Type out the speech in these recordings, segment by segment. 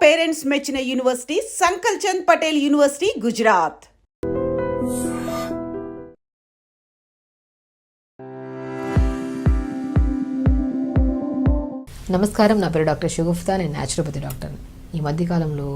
Parents మెచ్చిన university సంకల్ Chand Patel university Gujarat. నమస్కారం, నా పేరు డాక్టర్ షగుఫ్తా. నేను న్యాచురోపతి డాక్టర్. ఈ మధ్యకాలంలో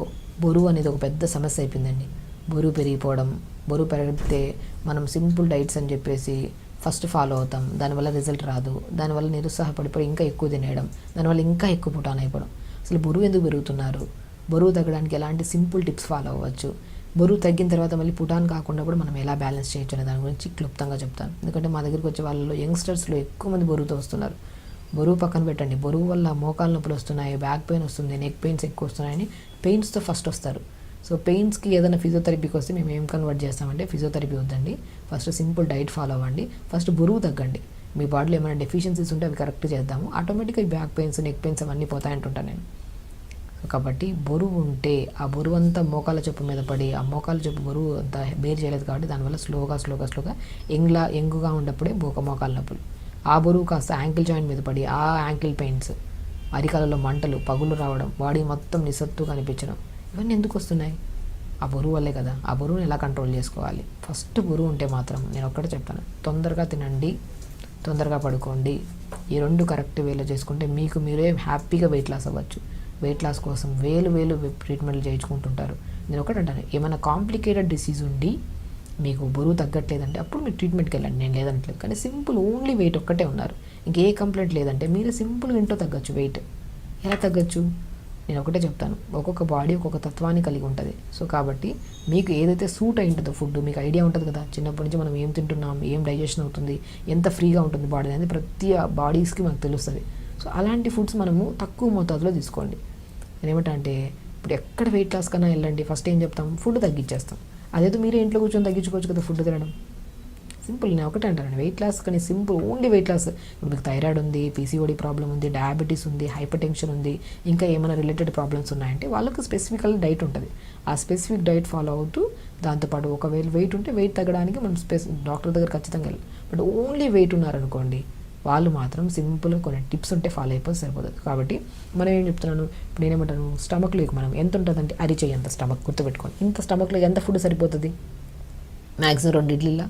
బరువు అనేది ఒక పెద్ద సమస్య అయిపోయిందండి. బరువు పెరిగిపోవడం, బరువు పెరిగితే మనం సింపుల్ డైట్స్ అని చెప్పేసి ఫస్ట్ ఫాలో అవుతాం, దానివల్ల రిజల్ట్ రాదు, దానివల్ల నిరుత్సాహపడిపోయి ఇంకా ఎక్కువ తినేయడం, దానివల్ల ఇంకా ఎక్కువ పుటాన్ అయిపోవడం. అసలు బరువు ఎందుకు పెరుగుతున్నారు, బరువు తగ్గడానికి ఎలాంటి సింపుల్ టిప్స్ ఫాలో అవ్వచ్చు, బరువు తగ్గిన తర్వాత మళ్ళీ పుటాన్ కాకుండా కూడా మనం ఎలా బ్యాలెన్స్ చేయొచ్చు అనే దాని గురించి క్లుప్తంగా చెప్తాను. ఎందుకంటే మా దగ్గరికి వచ్చే వాళ్ళలో యంగ్స్టర్స్లో ఎక్కువ మంది బరువుతో వస్తున్నారు. బరువు పక్కన పెట్టండి, బరువు వల్ల మోకాలు నొప్పులు వస్తున్నాయి, బ్యాక్ పెయిన్ వస్తుంది, నెక్ పెయిన్స్ ఎక్కువ వస్తున్నాయని పెయిన్స్తో ఫస్ట్ వస్తారు. సో పెయిన్స్కి ఏదైనా ఫిజియోథెరపీకి వస్తే మేము ఏం కన్వర్ట్ చేస్తామంటే, ఫిజియోథెరపీ వద్దండి, ఫస్ట్ సింపుల్ డైట్ ఫాలో అవ్వండి, ఫస్ట్ బరువు తగ్గండి. మీ బాడీలో ఏమైనా డెఫిషియన్సీస్ ఉంటే అవి కరెక్ట్ చేద్దాము, ఆటోమేటిక్గా బ్యాక్ పెయిన్స్, నెక్ పెయిన్స్ అవన్నీ పోతాయంటుంటాను నేను. కాబట్టి బరువు ఉంటే ఆ బరువు అంతా మోకాల చెప్పు మీద పడి, ఆ మోకాల చెప్పు బరువు అంతా బేర్ చేయలేదు కాబట్టి దానివల్ల స్లోగా ఎంగుగా ఉన్నప్పుడే మోకాల నొప్పులు, ఆ బరువు కాస్త యాంకిల్ జాయింట్ మీద పడి ఆ యాంకిల్ పెయిన్స్, అరికాలలో మంటలు, పగులు రావడం, బాడీ మొత్తం నిస్సత్తుగా అనిపించడం, ఇవన్నీ ఎందుకు వస్తున్నాయి? ఆ బరువు వల్లే కదా. ఆ బరువుని ఎలా కంట్రోల్ చేసుకోవాలి? ఫస్ట్ బరువు ఉంటే మాత్రం నేను ఒక్కటే చెప్తాను, తొందరగా తినండి, తొందరగా పడుకోండి. ఈ రెండు కరెక్ట్ వేలో చేసుకుంటే మీకు మీరే హ్యాపీగా వెయిట్ లాస్ అవ్వచ్చు. వెయిట్ లాస్ కోసం వేలు ట్రీట్మెంట్లు చేయించుకుంటుంటారు. నేను ఒకటి అంటాను, ఏమైనా కాంప్లికేటెడ్ డిసీజ్ ఉండి మీకు బరువు తగ్గట్లేదంటే అప్పుడు మీరు ట్రీట్మెంట్కి వెళ్ళండి, నేను లేదనట్లేదు. కానీ సింపుల్ ఓన్లీ వెయిట్ ఒక్కటే ఉన్నారు, ఇంకే కంప్లైంట్ లేదంటే మీరు సింపుల్గా ఇంట్లో తగ్గచ్చు. వెయిట్ ఎలా తగ్గచ్చు? నేను ఒకటే చెప్తాను, ఒక్కొక్క బాడీ ఒక్కొక్క తత్వాన్ని కలిగి ఉంటుంది. సో కాబట్టి మీకు ఏదైతే సూట్ అయి ఉంటుందో ఫుడ్ మీకు ఐడియా ఉంటుంది కదా, చిన్నప్పటి నుంచి మనం ఏం తింటున్నాం, ఏం డైజెషన్ అవుతుంది, ఎంత ఫ్రీగా ఉంటుంది బాడీ అనేది ప్రతి బాడీస్కి మనకు తెలుస్తుంది. సో అలాంటి ఫుడ్స్ మనము తక్కువ మోతాదులో తీసుకోండి. నేనేమంటా అంటే, ఇప్పుడు ఎక్కడ వెయిట్ లాస్ కన్నా వెళ్ళండి, ఫస్ట్ ఏం చెప్తాం, ఫుడ్ తగ్గించేస్తాం. అదేదో మీరే ఇంట్లో కూర్చొని తగ్గించుకోవచ్చు కదా ఫుడ్ తినడం. సింపుల్. నేను ఒకటే అంటాను, వెయిట్ లాస్ కానీ సింపుల్ ఓన్లీ వెయిట్ లాస్. ఇప్పుడు మీకు థైరాయిడ్ ఉంది, పీసీఓడి ప్రాబ్లం ఉంది, డయాబెటీస్ ఉంది, హైపర్ టెన్షన్ ఉంది, ఇంకా ఏమైనా రిలేటెడ్ ప్రాబ్లమ్స్ ఉన్నాయంటే వాళ్ళకి స్పెసిఫికల్ డైట్ ఉంటుంది. ఆ స్పెసిఫిక్ డైట్ ఫాలో అవుతూ దాంతోపాటు ఒకవేళ వెయిట్ ఉంటే వెయిట్ తగ్గడానికి మనం డాక్టర్ దగ్గర ఖచ్చితంగా వెళ్ళాలి. బట్ ఓన్లీ వెయిట్ ఉన్నారనుకోండి, వాళ్ళు మాత్రం సింపుల్గా కొన్ని టిప్స్ ఉంటే ఫాలో అయిపోతే సరిపోతుంది. కాబట్టి మనం ఏం చెప్తున్నాను, ఇప్పుడు నేనేమంటాను, స్టమక్లో మనం ఎంత ఉంటుందంటే అరిచేయి అంత స్టమక్ గుర్తుపెట్టుకోండి. ఇంత స్టమక్లో ఎంత ఫుడ్ సరిపోతుంది? మ్యాక్సిమం 2 ఇడ్లీలా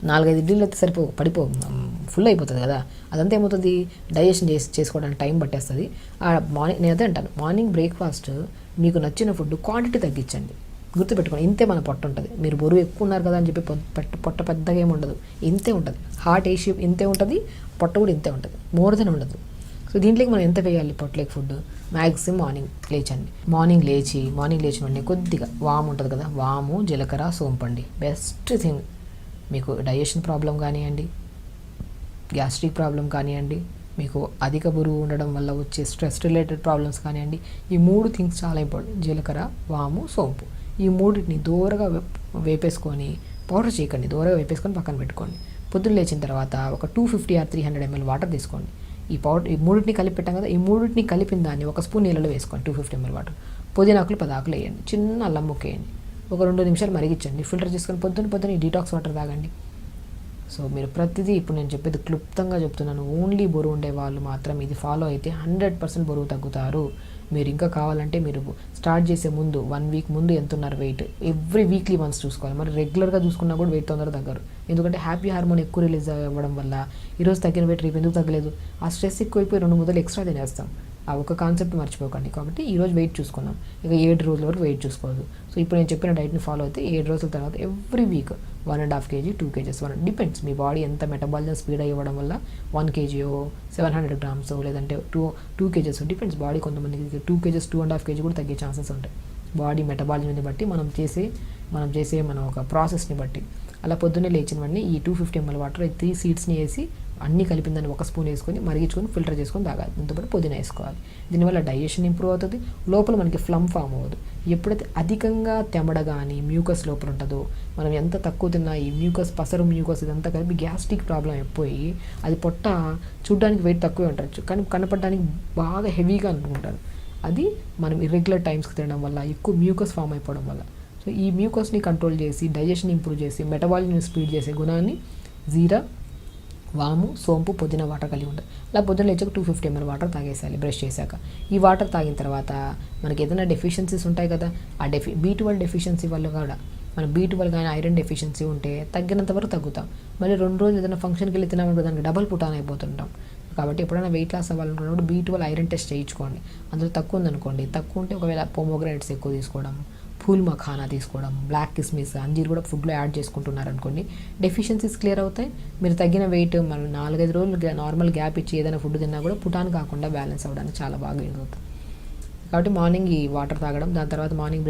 4-5 ఇడ్లీలు అయితే ఫుల్ అయిపోతుంది కదా. అదంతా ఏమవుతుంది, డైజెషన్ చేసుకోవడానికి టైం పట్టేస్తుంది. మార్నింగ్ నేను అదే అంటాను, మార్నింగ్ బ్రేక్ఫాస్ట్ మీకు నచ్చిన ఫుడ్ క్వాంటిటీ తగ్గించండి. గుర్తుపెట్టుకోండి, ఇంతే మన పొట్ట ఉంటుంది. మీరు బరువు ఎక్కువ ఉన్నారు కదా అని చెప్పి పొట్ట పెద్దగా ఏమి ఉండదు, ఇంతే ఉంటుంది. హార్ట్ ఏషియా ఇంతే ఉంటుంది, పొట్ట కూడా ఇంతే ఉంటుంది, మోర్ దెన్ ఉండదు. సో దీంట్లోకి మనం ఎంత వేయాలి పొట్టలేక ఫుడ్? మ్యాక్సిమం మార్నింగ్ లేచినండి కొద్దిగా వాము ఉంటుంది కదా, వాము, జీలకర్ర, సోంపండి బెస్ట్ థింగ్. మీకు డైజెషన్ ప్రాబ్లం కానివ్వండి, గ్యాస్ట్రిక్ ప్రాబ్లం కానివ్వండి, మీకు అధిక బరువు ఉండడం వల్ల వచ్చే స్ట్రెస్ రిలేటెడ్ ప్రాబ్లమ్స్ కానివ్వండి, ఈ 3 థింగ్స్ చాలా ఇంపార్టెంట్. జీలకర్ర, వాము, సోంపు, ఈ 3టిని దూరగా వేపేసుకొని, పౌడర్ చేయకండి, దూరగా వేపేసుకొని పక్కన పెట్టుకోండి. పొద్దున్న లేచిన తర్వాత ఒక 250 or 300 ml వాటర్ తీసుకోండి. ఈ 3టిని కలిపి పెట్టాం కదా, ఈ 3టిని కలిపిన దాన్ని 1 స్పూన్ నీళ్ళలో వేసుకోండి. 250 ml వాటర్, పుదీనాకులు 10 ఆకులు వేయండి, చిన్న అల్లం ముక్క వేయండి, ఒక 2 నిమిషాలు మరిగించండి, ఫిల్టర్ చేసుకొని పొద్దున్న ఈ డీటాక్స్ వాటర్ తాగండి. సో మీరు ప్రతిదీ ఇప్పుడు నేను చెప్పేది క్లుప్తంగా చెప్తున్నాను. ఓన్లీ బరువు ఉండే వాళ్ళు మాత్రం ఇది ఫాలో అయితే 100% బరువు తగ్గుతారు. మీరు ఇంకా కావాలంటే మీరు స్టార్ట్ చేసే ముందు 1 వీక్ ముందు ఎంత ఉన్నారు వెయిట్, ఎవ్రీ వీక్లీ వన్స్ చూసుకోవాలి. మరి రెగ్యులర్గా చూసుకున్నా కూడా వెయిట్ తొందరగా తగ్గరు. ఎందుకంటే హ్యాపీ హార్మోన్ ఎక్కువ రిలీజ్ అవ్వడం వల్ల ఈరోజు తగ్గిన వెయిట్ రేపు ఎందుకు తగ్గలేదు, ఆ స్ట్రెస్ ఎక్కువైపోయి 2 ముద్దలు ఎక్స్ట్రా తినేస్తాం. ఆ ఒక కాన్సెప్ట్ మర్చిపోకండి. కాబట్టి ఈరోజు వెయిట్ చూసుకున్నాం, ఇక 7 రోజుల వరకు వెయిట్ చూసుకోవద్దు. సో ఇప్పుడు నేను చెప్పిన డైట్ని ఫాలో అయితే 7 రోజుల తర్వాత every week 1.5 kg, 2 kgs, depends మీ బాడీ ఎంత మెటబాలిజం స్పీడ్ అయ్యడం వల్ల 1 kg 700 grams లేదంటే 2 kgs డిపెండ్స్. బాడీ కొంతమందికి 2 kgs 2.5 kg కూడా తగ్గే ఛాన్సెస్ ఉంటాయి, బాడీ మెటబాలిజంని బట్టి, మనం చేసే మన ఒక ప్రాసెస్ని బట్టి. అలా పొద్దున్నే లేచినవన్నీ ఈ 250 ml వాటర్ 3 సీడ్స్ని వేసి అన్నీ కలిపిందని 1 స్పూన్ వేసుకొని మరిగించుకొని ఫిల్టర్ చేసుకొని తాగాలి. దాంతోపాటు పుదీనా వేసుకోవాలి. దీనివల్ల డైజెషన్ ఇంప్రూవ్ అవుతుంది, లోపల మనకి ఫ్లమ్ ఫామ్ అవ్వదు. ఎప్పుడైతే అధికంగా తెమడ కానీ మ్యూకస్ లోపల ఉంటుందో, మనం ఎంత తక్కువ తిన్నా ఈ పసరు మ్యూకస్ ఇదంతా కలిపి గ్యాస్ట్రిక్ ప్రాబ్లం అయిపోయి అది పొట్ట చూడడానికి వెయిట్ తక్కువే ఉండొచ్చు కానీ కనపడడానికి బాగా హెవీగా అనుకుంటారు. అది మనం ఇర్రెగ్యులర్ టైమ్స్కి తినడం వల్ల, ఎక్కువ మ్యూకస్ ఫామ్ అయిపోవడం వల్ల. సో ఈ మ్యూకస్ని కంట్రోల్ చేసి, డైజెషన్ ఇంప్రూవ్ చేసి, మెటబాలిజం స్పీడ్ చేసే గుణాన్ని జీరా, వాము, సోంపు, పుదీనా వాటర్ కలిగి ఉంటుంది. అలా పొద్దున్న లేచాక 250 ml వాటర్ తాగేసేయాలి బ్రష్ చేశాక. ఈ వాటర్ తాగిన తర్వాత మనకి ఏదైనా డెఫిషియన్సీస్ ఉంటాయి కదా, ఆ B12 డెఫిషియన్సీ వల్ల కూడా మన B12 కానీ ఐరన్ డెఫిషియన్సీ ఉంటే తగ్గినంత వరకు తగ్గుతాం. మళ్ళీ 2 రోజులు ఏదైనా ఫంక్షన్కి వెళ్ళి తినామంటే దానికి డబల్ పుటాన్ అయిపోతుంటాం. కాబట్టి ఎప్పుడైనా వెయిట్ లాస్ అవ్వాలనుకున్నప్పుడు B12 ఐరన్ టెస్ట్ చేయించుకోండి. అందులో తక్కువ ఉందనుకోండి, తక్కువ ఉంటే ఒకవేళ పోమోగ్రానైట్స్ ఎక్కువ తీసుకోవడం, ఫూల్ మఖానా తీసుకోవడం, బ్లాక్ కిస్మిస్, అంజీర్ కూడా ఫుడ్లో యాడ్ చేసుకుంటున్నారు అనుకోండి, డెఫిషియన్సీస్ క్లియర్ అవుతాయి. మీరు తగ్గిన వెయిట్ మనం 4-5 రోజులు నార్మల్ గ్యాప్ ఇచ్చి ఏదైనా ఫుడ్ తిన్నా కూడా పుటాన్ కాకుండా బ్యాలెన్స్ అవ్వడానికి చాలా బాగా యూజ్ అవుతుంది. కాబట్టి మార్నింగ్ ఈ వాటర్ తాగడం, దాని తర్వాత మార్నింగ్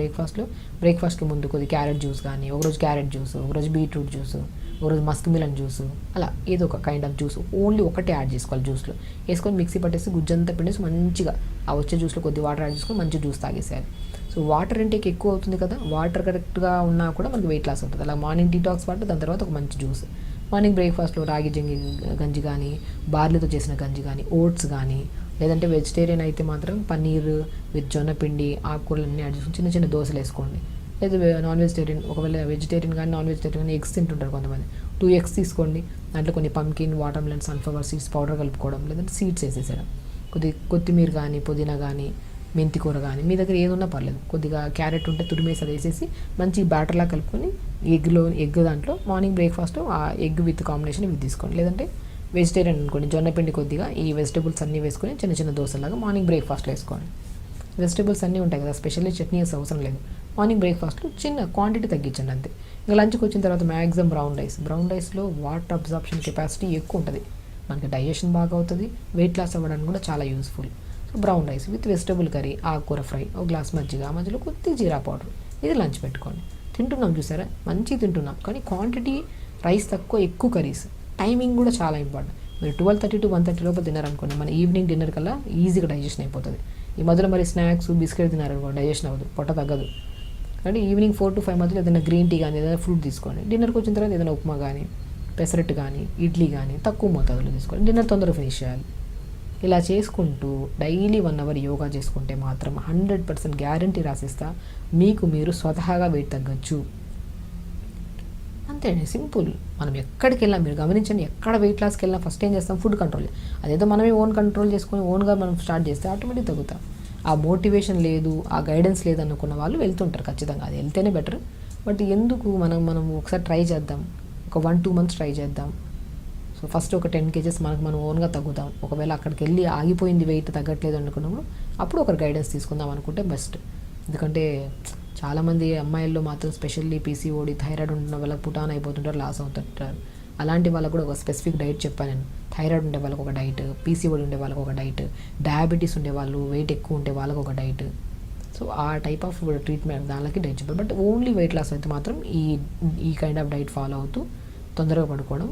బ్రేక్ఫాస్ట్కి ముందు కొద్ది క్యారెట్ జ్యూస్ కానీ, ఒకరోజు క్యారెట్ జ్యూస్, ఒకరోజు బీట్రూట్ జ్యూస్, ఒకరోజు మస్క్ మిలన్ జ్యూస్, అలా ఏదో ఒక కైండ్ ఆఫ్ జ్యూస్ ఓన్లీ ఒకటే యాడ్ చేసుకోవాలి. జ్యూస్లో వేసుకొని మిక్సీ పట్టేసి గుజ్జంతా పిండేసి మంచిగా ఆ వచ్చే జ్యూస్లో కొద్ది వాటర్ యాడ్ చేసుకొని మంచి జ్యూస్ తాగేసేయాలి. సో వాటర్ ఇంటేక్ ఎక్కువ అవుతుంది కదా, వాటర్ కరెక్ట్గా ఉన్నా కూడా మనకి వెయిట్ లాస్ అవుతుంది. అలా మార్నింగ్ డీటాక్స్ వాటర్, దాని తర్వాత ఒక మంచి జ్యూస్. మార్నింగ్ బ్రేక్ఫాస్ట్లో రాగి గంజి కానీ, బార్లీతో చేసిన గంజి కానీ, ఓట్స్ కానీ, లేదంటే వెజిటేరియన్ అయితే మాత్రం పన్నీర్ విత్ జొన్నపిండి, ఆకుకూరలన్నీ యాడ్ చేసుకుని చిన్న చిన్న దోశలు వేసుకోండి. లేదా నాన్ వెజిటేరియన్, ఒకవేళ వెజిటేరియన్ కానీ నాన్ వెజిటేరియన్ కానీ ఎగ్స్ తింటుంటారు కొంతమంది, 2 eggs తీసుకోండి. దాంట్లో కొన్ని pumpkin, water melon, sunflower seeds powder కలుపుకోవడం, లేదంటే సీడ్స్ వేసేసేయడం. కొత్తిమీర కానీ, పుదీనా కానీ, మెంతి కూర కానీ, మీ దగ్గర ఏది ఉన్నా పర్లేదు. కొద్దిగా క్యారెట్ ఉంటే తురిమేసి అది వేసేసి మంచి బ్యాటర్లా కలుపుకొని ఎగ్ దాంట్లో మార్నింగ్ బ్రేక్ఫాస్ట్ ఆ ఎగ్ విత్ కాంబినేషన్ ఇవి తీసుకోండి. లేదంటే వెజిటేరియన్ అనుకోండి, జొన్నపిండి కొద్దిగా ఈ వెజిటేబుల్స్ అన్నీ వేసుకొని చిన్న చిన్న దోశలాగా మార్నింగ్ బ్రేక్ఫాస్ట్లో వేసుకోండి. వెజిటేబుల్స్ అన్నీ ఉంటాయి కదా, స్పెషల్లీ చట్నీ వేసే అవసరం లేదు. మార్నింగ్ బ్రేక్ఫాస్ట్లో చిన్న క్వాంటిటీ తగ్గించండి అంతే. ఇంకా లంచ్కి వచ్చిన తర్వాత మ్యాక్సిమం బ్రౌన్ రైస్లో వాటర్ అబ్జార్ప్షన్ కెపాసిటీ ఎక్కువ ఉంటుంది, మనకి డైజెషన్ బాగా అవుతుంది, వెయిట్ లాస్ అవ్వడానికి కూడా చాలా useful. So brown rice with vegetable curry, ఆకుకూర ఫ్రై, ఒక గ్లాస్ మజ్జిగ, మధ్యలో కొద్దిగా జీరా పౌడర్, ఇది లంచ్ పెట్టుకోండి. తింటున్నాం చూసారా, మంచిగా తింటున్నాం, కానీ క్వాంటిటీ రైస్ తక్కువ, ఎక్కువ కర్రీస్. టైమింగ్ కూడా చాలా ఇంపార్టెంట్. మీరు 12:30 to 1:30 లోపు తిన్నారనుకోండి, మన ఈవినింగ్ డిన్నర్ కల్లా ఈజీగా డైజెషన్ అయిపోతుంది. ఈ మధ్యలో మరి స్నాక్స్, బిస్కెట్ తిన్నారనుకోండి, డైజెషన్ అవ్వదు, పొట్ట తగ్గదు. కాబట్టి ఈవినింగ్ 4 to 5 మధ్యలో ఏదైనా గ్రీన్ టీ కానీ, ఏదైనా ఫ్రూట్ తీసుకోండి. డిన్నర్కి వచ్చిన తర్వాత ఏదైనా ఉప్మా కానీ, పెసరట్టు కానీ, ఇడ్లీ కానీ తక్కువ మోతాదులో తీసుకోండి. డిన్నర్ తొందరగా ఫినిష్ చేయాలి. ఇలా చేసుకుంటూ డైలీ 1 hour యోగా చేసుకుంటే మాత్రం 100% గ్యారంటీ రాసిస్తా, మీకు మీరు స్వతహాగా వెయిట్ తగ్గచ్చు. అంతే అండి, సింపుల్. మనం ఎక్కడికి వెళ్ళినా మీరు గమనించండి, ఎక్కడ వెయిట్ లాస్కి వెళ్ళినా ఫస్ట్ ఏం చేస్తాం, ఫుడ్ కంట్రోల్. అదేదో మనమే కంట్రోల్ చేసుకొని ఓన్గా మనం స్టార్ట్ చేస్తే ఆటోమేటిక్ తగ్గుతాం. ఆ మోటివేషన్ లేదు, ఆ గైడెన్స్ లేదు అనుకున్న వాళ్ళు వెళ్తుంటారు ఖచ్చితంగా, అది వెళ్తేనే బెటర్. బట్ ఎందుకు మనం ఒకసారి ట్రై చేద్దాం, ఒక 1-2 months ట్రై చేద్దాం. సో ఫస్ట్ ఒక 10 kgs మనం ఓన్గా తగ్గుతాం. ఒకవేళ అక్కడికి వెళ్ళి ఆగిపోయింది, వెయిట్ తగ్గట్లేదు అనుకున్నప్పుడు అప్పుడు ఒకరు గైడెన్స్ తీసుకుందాం అనుకుంటే బెస్ట్. ఎందుకంటే చాలామంది అమ్మాయిల్లో మాత్రం స్పెషల్లీ PCOD, థైరాయిడ్ ఉంటున్న వాళ్ళకి పుటాన్ అయిపోతుంటారు, లాస్ అవుతుంటారు. అలాంటి వాళ్ళకు కూడా ఒక స్పెసిఫిక్ డైట్ చెప్పాను నేను. థైరాయిడ్ ఉండే వాళ్ళకి ఒక డైట్, PCOD ఉండే వాళ్ళకి ఒక డైట్, డయాబెటీస్ ఉండే వాళ్ళు, వెయిట్ ఎక్కువ ఉంటే వాళ్ళకి ఒక డైట్. సో ఆ టైప్ ఆఫ్ ట్రీట్మెంట్ దానికి డైట్ చెప్పారు. బట్ ఓన్లీ వెయిట్ లాస్ అయితే మాత్రం ఈ కైండ్ ఆఫ్ డైట్ ఫాలో అవుతూ తొందరగా పడుకోవడం.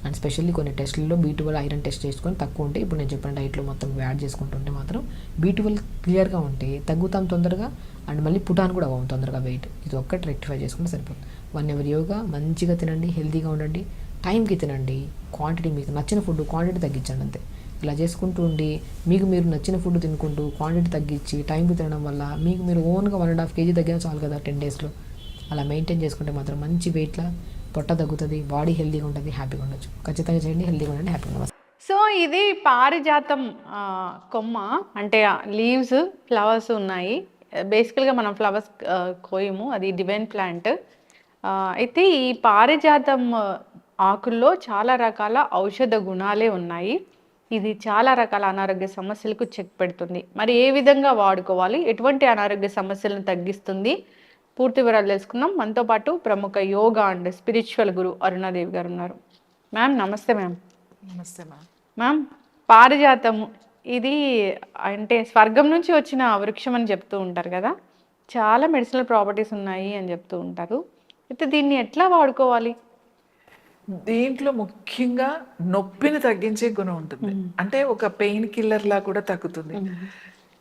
అండ్ స్పెషల్లీ కొన్ని టెస్టుల్లో B12 ఐరన్ టెస్ట్ చేసుకొని తక్కువ ఉంటే, ఇప్పుడు నేను చెప్పిన డైట్లో మొత్తం యాడ్ చేసుకుంటుంటే మాత్రం B12 క్లియర్గా ఉంటే తగ్గుతాం తొందరగా, అండ్ మళ్ళీ పుటాన్ కూడా అవ్వం తొందరగా వెయిట్. ఇది ఒక్కటి రెక్టిఫై చేసుకుంటే సరిపోతుంది. 1 hour యోగా, మంచిగా తినండి, హెల్తీగా ఉండండి, టైంకి తినండి, క్వాంటిటీ మీకు నచ్చిన ఫుడ్ క్వాంటిటీ తగ్గించండి అంతే. ఇలా చేసుకుంటూ ఉండి మీకు మీరు నచ్చిన ఫుడ్ తినుకుంటూ క్వాంటిటీ తగ్గించి టైంకి తినడం వల్ల మీకు మీరు ఓన్గా 1.5 kg తగ్గినా చాలు కదా 10 daysలో. అలా మెయింటైన్ చేసుకుంటే మాత్రం మంచి వెయిట్లా పొట్ట తగ్గుతుంది, బాడీ హెల్తీగా ఉంటుంది, హ్యాపీగా ఉండొచ్చు. ఖచ్చితంగా చేయండి, హెల్తీగా ఉండండి, హ్యాపీగా ఉండవచ్చు. సో ఇది పారిజాతం కొమ్మ, అంటే లీవ్స్, ఫ్లవర్స్ ఉన్నాయి. బేసికల్గా మనం ఫ్లవర్స్ కోయము, అది డివైన్ ప్లాంట్. అయితే ఈ పారిజాతం ఆకుల్లో చాలా రకాల ఔషధ గుణాలే ఉన్నాయి. ఇది చాలా రకాల అనారోగ్య సమస్యలకు చెక్ పెడుతుంది. మరి ఏ విధంగా వాడుకోవాలి, ఎటువంటి అనారోగ్య సమస్యలను తగ్గిస్తుంది, పూర్తి వివరాలు తెలుసుకుందాం. మనతో పాటు ప్రముఖ యోగా అండ్ స్పిరిచువల్ గురు అరుణాదేవి గారు ఉన్నారు. మ్యామ్ నమస్తే. నమస్తే మ్యామ్. మ్యామ్, పారిజాతము ఇది అంటే స్వర్గం నుంచి వచ్చిన వృక్షం అని చెప్తూ ఉంటారు కదా, చాలా మెడిసినల్ ప్రాపర్టీస్ ఉన్నాయి అని చెప్తూ ఉంటారు. అయితే దీన్ని ఎట్లా వాడుకోవాలి? దీంట్లో ముఖ్యంగా నొప్పిని తగ్గించే గుణం ఉంటుంది. అంటే ఒక పెయిన్ కిల్లర్ లా కూడా తగ్గుతుంది.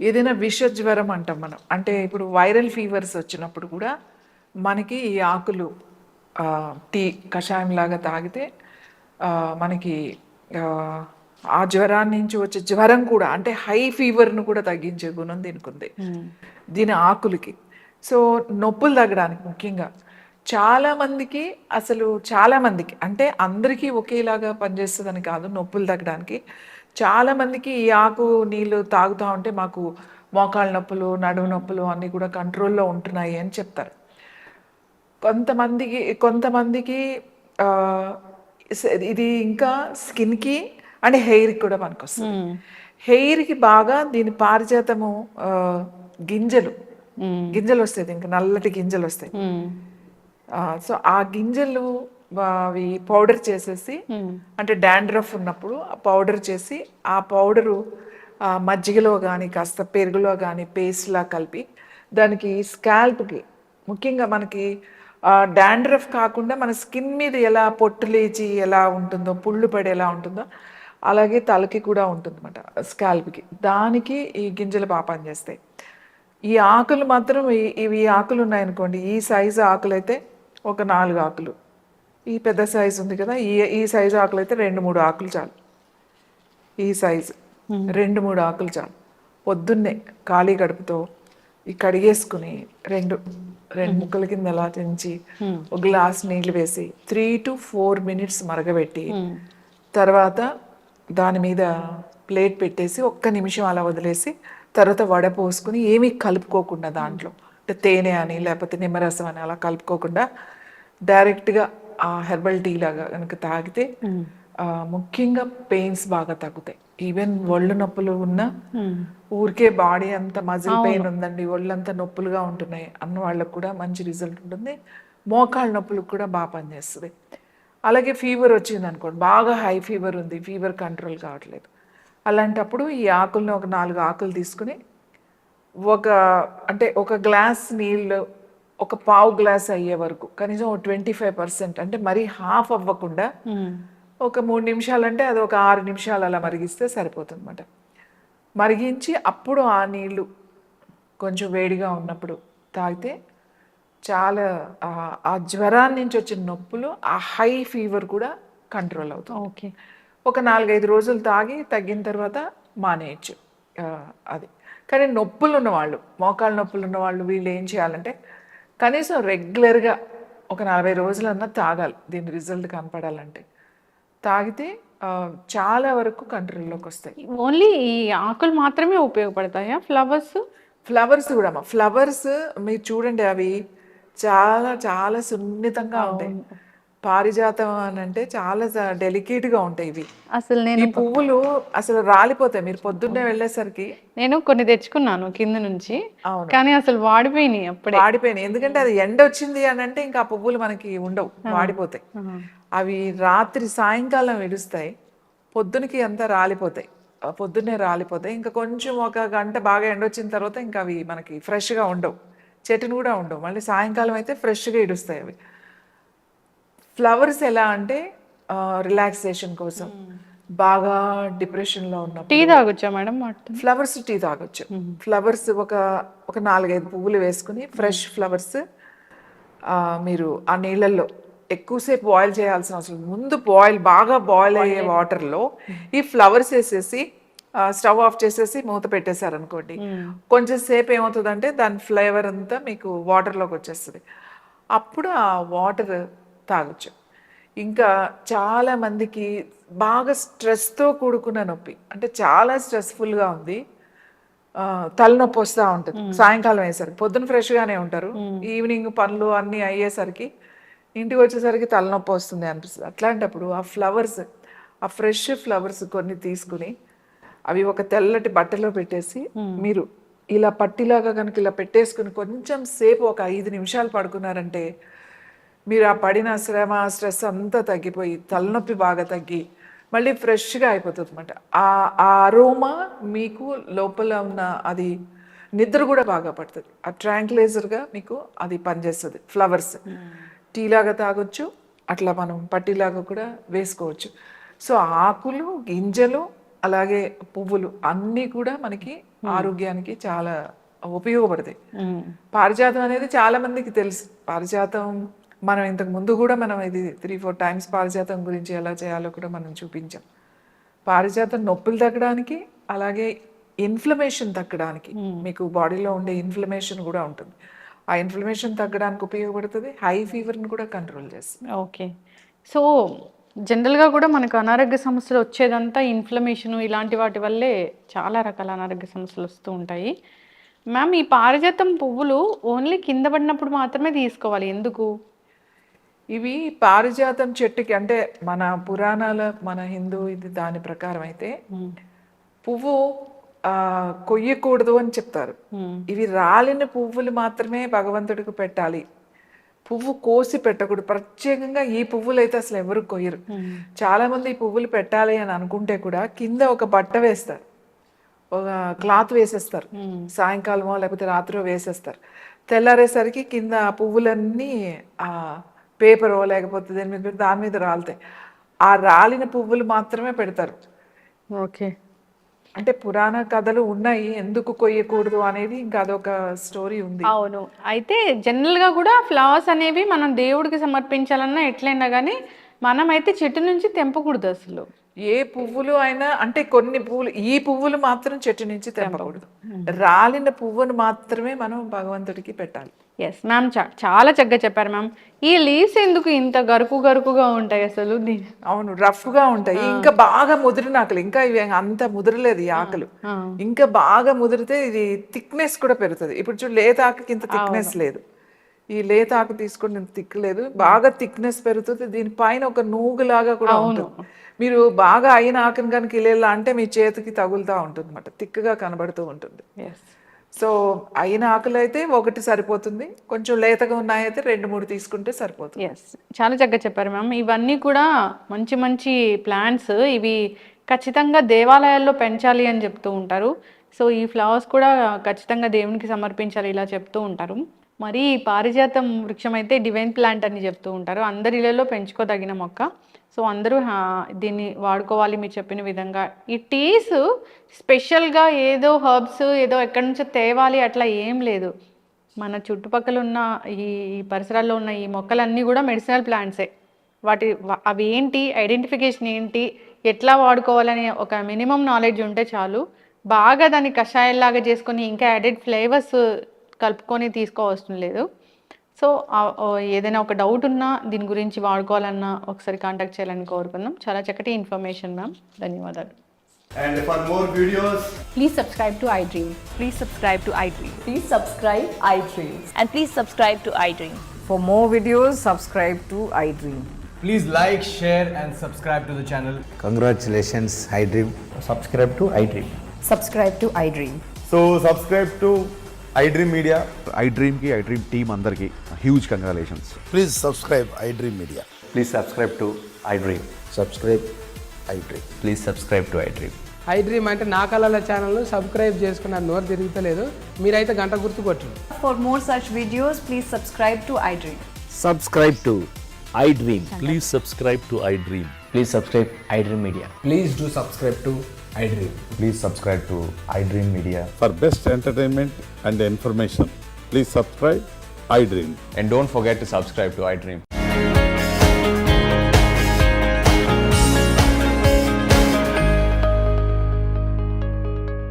ఏదైనా విష జ్వరం అంటాం మనం, అంటే ఇప్పుడు వైరల్ ఫీవర్స్ వచ్చినప్పుడు కూడా మనకి ఈ ఆకులు టీ కషాయం లాగా తాగితే మనకి ఆ జ్వరాన్ని నుంచి వచ్చే జ్వరం కూడా, అంటే హై ఫీవర్ను కూడా తగ్గించే గుణం దీనికి ఉంది, దీని ఆకులకి. సో నొప్పులు తగ్గడానికి ముఖ్యంగా చాలా మందికి అసలు చాలా మందికి అంటే అందరికీ ఒకేలాగా పనిచేస్తుందని కాదు నొప్పులు తగ్గడానికి. చాలా మందికి ఈ ఆకు నీళ్ళు తాగుతా ఉంటే మాకు మోకాళ్ళ నొప్పులు, నడుము నొప్పులు అన్నీ కూడా కంట్రోల్‌లో ఉంటున్నాయి అని చెప్తారు. కొంతమందికి ఆహ్, ఇది ఇంకా స్కిన్‌కి అండ్ హెయిర్‌కి కూడా పనికొస్తది. హెయిర్‌కి బాగా దీని పారిజాతము గింజలొస్తాయి. దీనికి నల్లటి గింజలొస్తాయి. సో ఆ గింజలు అవి పౌడర్ చేసేసి అంటే డాండ్రఫ్ ఉన్నప్పుడు ఆ పౌడర్ చేసి ఆ పౌడరు మజ్జిగలో కానీ కాస్త పెరుగులో కానీ పేస్ట్లా కలిపి దానికి స్కాల్ప్కి ముఖ్యంగా మనకి డాండ్రఫ్ కాకుండా మన స్కిన్ మీద ఎలా పొట్టు లేచి ఎలా ఉంటుందో పుళ్ళు పడి ఎలా ఉంటుందో అలాగే తలకి కూడా ఉంటుంది అన్నమాట స్కాల్ప్కి. దానికి ఈ గింజలు బాగా పనిచేస్తాయి. ఈ ఆకులు మాత్రం ఇవి ఆకులు ఉన్నాయనుకోండి, ఈ సైజు ఆకులు అయితే ఒక 4 ఆకులు, ఈ పెద్ద సైజు ఉంది కదా ఈ సైజు ఆకులు అయితే 2-3 ఆకులు చాలు. ఈ సైజు 2-3 ఆకులు చాలు. పొద్దున్నే ఖాళీ కడుపుతో ఈ కడిగేసుకుని రెండు ముక్కల కింద అలా తెంచి ఒక గ్లాస్ నీళ్ళు వేసి 3 to 4 minutes మరగబెట్టి తర్వాత దాని మీద ప్లేట్ పెట్టేసి 1 నిమిషం అలా వదిలేసి తర్వాత వడపోసుకుని ఏమీ కలుపుకోకుండా దాంట్లో అంటే తేనె అని లేకపోతే నిమ్మరసం అని అలా కలుపుకోకుండా డైరెక్ట్గా ఆ హెర్బల్ టీ లాగా కనుక తాగితే ముఖ్యంగా పెయిన్స్ బాగా తగ్గుతాయి. ఈవెన్ ఒళ్ళు నొప్పులు ఉన్నా ఊరికే బాడీ అంతా మజిల్ పెయిన్ ఉందండి, ఒళ్ళంతా నొప్పులుగా ఉంటున్నాయి అన్న వాళ్ళకు కూడా మంచి రిజల్ట్ ఉంటుంది. మోకాళ్ళ నొప్పులకు కూడా బాగా పనిచేస్తుంది. అలాగే ఫీవర్ వచ్చింది అనుకోండి, బాగా హై ఫీవర్ ఉంది, ఫీవర్ కంట్రోల్ కావట్లేదు, అలాంటప్పుడు ఈ ఆకుల్ని ఒక 4 ఆకులు తీసుకుని ఒక గ్లాస్ నీళ్ళు ఒక పావు గ్లాస్ అయ్యే వరకు కనీసం 25% అంటే మరీ హాఫ్ అవ్వకుండా ఒక 3 నిమిషాలు అంటే అది ఒక 6 నిమిషాలు అలా మరిగిస్తే సరిపోతుంది అన్నమాట. మరిగించి అప్పుడు ఆ నీళ్ళు కొంచెం వేడిగా ఉన్నప్పుడు తాగితే చాలా ఆ జ్వరాన్ని నుంచి వచ్చిన నొప్పులు ఆ హై ఫీవర్ కూడా కంట్రోల్ అవుతుంది. ఓకే. ఒక 4-5 రోజులు తాగి తగ్గిన తర్వాత మానేయచ్చు అది. కానీ నొప్పులు ఉన్నవాళ్ళు, మోకాళ్ళ నొప్పులు ఉన్నవాళ్ళు వీళ్ళు ఏం చేయాలంటే కనీసం రెగ్యులర్గా ఒక 40 రోజులన్నా తాగాలి దీని రిజల్ట్ కనపడాలంటే. తాగితే చాలా వరకు కంట్రోల్లోకి వస్తాయి. ఓన్లీ ఈ ఆకులు మాత్రమే ఉపయోగపడతాయా? ఫ్లవర్స్ కూడా ఫ్లవర్స్ మీరు చూడండి, అవి చాలా చాలా సున్నితంగా ఉంటాయి. పారిజాతం అని అంటే చాలా డెలికేట్గా ఉంటాయి ఇవి. అసలు ఈ పువ్వులు అసలు రాలిపోతాయి మీరు పొద్దున్నే వెళ్ళేసరికి. నేను కొన్ని తెచ్చుకున్నాను కింద నుంచి, కానీ అసలు వాడిపోయినాయి అప్పుడే. వాడిపోయినాయి ఎందుకంటే అది ఎండ వచ్చింది అని అంటే ఇంకా ఆ పువ్వులు మనకి ఉండవు, వాడిపోతాయి. అవి రాత్రి సాయంకాలం విడుస్తాయి, పొద్దునకి అంతా రాలిపోతాయి, పొద్దున్నే రాలిపోతాయి. ఇంకా కొంచెం 1 గంట బాగా ఎండ వచ్చిన తర్వాత ఇంకా అవి మనకి ఫ్రెష్గా ఉండవు, చెట్టును కూడా ఉండవు. మళ్ళీ సాయంకాలం అయితే ఫ్రెష్గా ఇడుస్తాయి అవి. ఫ్లవర్స్ ఎలా అంటే రిలాక్సేషన్ కోసం, బాగా డిప్రెషన్లో ఉన్నప్పుడు టీ తాగొచ్చా మేడం? ఫ్లవర్స్ టీ తాగొచ్చు. ఫ్లవర్స్ ఒక 4-5 పువ్వులు వేసుకుని ఫ్రెష్ ఫ్లవర్స్ మీరు ఆ నీళ్ళల్లో ఎక్కువసేపు బాయిల్ చేయాల్సిన అవసరం, ముందు బాగా బాయిల్ అయ్యే వాటర్లో ఈ ఫ్లవర్స్ వేసేసి స్టవ్ ఆఫ్ చేసేసి మూత పెట్టేశారనుకోండి, కొంచెం సేపు ఏమవుతుందంటే దాని ఫ్లేవర్ అంతా మీకు వాటర్లోకి వచ్చేస్తుంది. అప్పుడు ఆ వాటర్ తాగొచ్చు. ఇంకా చాలా మందికి బాగా స్ట్రెస్తో కూడుకున్న నొప్పి, అంటే చాలా స్ట్రెస్ఫుల్గా ఉంది, తలనొప్పి వస్తూ ఉంటుంది సాయంకాలం అయ్యేసరికి. పొద్దున ఫ్రెష్గానే ఉంటారు, ఈవినింగ్ పనులు అన్నీ అయ్యేసరికి ఇంటికి వచ్చేసరికి తలనొప్పి వస్తుంది అనిపిస్తుంది. అట్లాంటప్పుడు ఆ ఫ్లవర్స్, ఆ ఫ్రెష్ ఫ్లవర్స్ కొన్ని తీసుకుని అవి ఒక తెల్లటి బట్టలో పెట్టేసి మీరు ఇలా పట్టిలాగా కనుక ఇలా పెట్టేసుకుని కొంచెం సేపు ఒక 5 నిమిషాలు పడుకున్నారంటే మీరు ఆ పడిన శ్రమ స్ట్రెస్ అంతా తగ్గిపోయి తలనొప్పి బాగా తగ్గి మళ్ళీ ఫ్రెష్గా అయిపోతుంది అన్నమాట. ఆ అరోమా మీకు లోపల ఉన్న అది నిద్ర కూడా బాగా పడుతుంది. ఆ ట్రాంక్లైజర్గా మీకు అది పనిచేస్తుంది. ఫ్లవర్స్ టీలాగా తాగొచ్చు, అట్లా మనం పట్టిలాగా కూడా వేసుకోవచ్చు. సో ఆకులు, గింజలు, అలాగే పువ్వులు అన్నీ కూడా మనకి ఆరోగ్యానికి చాలా ఉపయోగపడతాయి. పారిజాతం అనేది చాలా మందికి తెలుసు. పారిజాతం మనం ఇంతకు ముందు కూడా మనం ఇది 3-4 times పారిజాతం గురించి ఎలా చేయాలో కూడా మనం చూపించాం. పారిజాతం నొప్పులు తగ్గడానికి, అలాగే ఇన్ఫ్లమేషన్ తగ్గడానికి, మీకు బాడీలో ఉండే ఇన్ఫ్లమేషన్ కూడా ఉంటుంది. ఆ ఇన్ఫ్లమేషన్ తగ్గడానికి ఉపయోగపడుతుంది, హై ఫీవర్ని కూడా కంట్రోల్ చేస్తుంది. ఓకే. సో జనరల్గా కూడా మనకు అనారోగ్య సమస్యలు వచ్చేదంతా ఇన్ఫ్లమేషన్ ఇలాంటి వాటి వల్లే చాలా రకాల అనారోగ్య సమస్యలు వస్తూ ఉంటాయి. మ్యామ్, ఈ పారిజాతం పువ్వులు ఓన్లీ కింద పడినప్పుడు మాత్రమే తీసుకోవాలి, ఎందుకు? ఇవి పారిజాతం చెట్టుకి అంటే మన పురాణాల మన హిందూ ఇది దాని ప్రకారం అయితే పువ్వు కొయ్యకూడదు అని చెప్తారు. ఇవి రాలిన పువ్వులు మాత్రమే భగవంతుడికి పెట్టాలి, పువ్వు కోసి పెట్టకూడదు. ప్రత్యేకంగా ఈ పువ్వులు అయితే అసలు ఎవరు కొయ్యరు. చాలా మంది ఈ పువ్వులు పెట్టాలి అని అనుకుంటే కూడా కింద ఒక బట్ట వేస్తారు, ఒక క్లాత్ వేసేస్తారు, సాయంకాలమో లేకపోతే రాత్రో వేసేస్తారు. తెల్లారేసరికి కింద ఆ పువ్వులన్నీ ఆ పేపరో లేకపోతే దాని మీద రాలుతాయి. ఆ రాలిన పువ్వులు మాత్రమే పెడతారు. ఓకే. అంటే పురాణ కథలు ఉన్నాయి ఎందుకు కొయ్యకూడదు అనేది, ఇంకా అదొక స్టోరీ ఉంది. అవును. అయితే జనరల్గా కూడా ఫ్లవర్స్ అనేవి మనం దేవుడికి సమర్పించాలన్నా ఎట్లయినా కానీ మనమైతే చెట్టు నుంచి తెంపకూడదు అసలు. ఏ పువ్వులు అయినా అంటే కొన్ని పువ్వులు, ఈ పువ్వులు మాత్రం చెట్టు నుంచి తెంపకూడదు, రాలిన పువ్వును మాత్రమే మనం భగవంతుడికి పెట్టాలి. ఎస్ మ్యామ్, చాలా చక్కగా చెప్పారు మ్యామ్. ఈ లీవ్స్ ఎందుకు ఇంత గరుకుగా ఉంటాయి అసలు? అవును, రఫ్ గా ఉంటాయి. ఇంకా బాగా ముదిరిన ఆకులు, ఇంకా ఇవి అంత ముదరలేదు ఈ ఆకులు, ఇంకా బాగా ముదిరితే ఇది థిక్నెస్ కూడా పెరుగుతుంది. ఇప్పుడు చూడు, లేత ఆకుకి ఇంత థిక్నెస్ లేదు, ఈ లేత ఆకు తీసుకుని ఇంత థిక్ లేదు, బాగా థిక్నెస్ పెరుగుతుంది. దీనిపైన ఒక నూగులాగా కూడా ఉంటుంది. మీరు బాగా అయిన ఆకుని కనుక ఇలేలా అంటే మీ చేతికి తగులుతూ ఉంటుంది అన్నమాట, థిక్గా కనబడుతూ ఉంటుంది. సో అయిన ఆకులు అయితే ఒకటి సరిపోతుంది, కొంచెం లేతగా ఉన్నాయైతే 2-3 తీసుకుంటే సరిపోతుంది. ఎస్, చాలా చక్కగా చెప్పారు మ్యామ్. ఇవన్నీ కూడా మంచి మంచి ప్లాంట్స్, ఇవి ఖచ్చితంగా దేవాలయాల్లో పెంచాలి అని చెప్తూ ఉంటారు. సో ఈ ఫ్లవర్స్ కూడా ఖచ్చితంగా దేవునికి సమర్పించాలి ఇలా చెప్తూ ఉంటారు. మరి పారిజాతం వృక్షం అయితే డివైన్ ప్లాంట్ అని చెప్తూ ఉంటారు, అందరి ఇళ్లలో పెంచుకోదగిన మొక్క. సో అందరూ దీన్ని వాడుకోవాలి మీరు చెప్పిన విధంగా. ఈ టీస్ స్పెషల్గా ఏదో హర్బ్స్ ఏదో ఎక్కడి నుంచో తేవాలి అట్లా ఏం లేదు. మన చుట్టుపక్కల ఉన్న ఈ పరిసరాల్లో ఉన్న ఈ మొక్కలన్నీ కూడా మెడిసినల్ ప్లాంట్సే. అవి ఏంటి, ఐడెంటిఫికేషన్ ఏంటి, ఎట్లా వాడుకోవాలని ఒక మినిమం నాలెడ్జ్ ఉంటే చాలు. బాగా దాన్ని కషాయాల్లాగా చేసుకొని ఇంకా యాడెడ్ ఫ్లేవర్స్ కలుపుకొని తీసుకోవడం లేదు. సో ఏదైనా ఒక డౌట్ ఉన్నా దీని గురించి వాడుకోవాలన్నా ఒకసారి కాంటాక్ట్ చేయాలని కోరుకుందాం. చాలా చక్కటి ఇన్ఫర్మేషన్ మ్యామ్, ధన్యవాదాలు. And for more videos, Please subscribe to iDream. Please subscribe to iDream. Please subscribe iDream. And please subscribe to iDream. For more videos, subscribe to iDream. please like, share and subscribe to the channel. Congratulations, iDream. Subscribe to iDream. Subscribe to iDream. So subscribe to iDream Media. iDream team andarki huge congratulations. Please subscribe iDream Media. Please subscribe to iDream. Subscribe iDream. Please subscribe to iDream. iDream అంటే నా కళల channel subscribe చేసుకున్న నోరు తిరుగుతలేదు, మీరైతే గంట గుర్తు కొట్టండి. For more such videos, please subscribe to iDream. Subscribe to iDream. Please subscribe to iDream. Please subscribe iDream Media. Please do subscribe to iDream. Please subscribe to iDream Media. For best entertainment and information, please subscribe iDream. And don't forget to subscribe to iDream.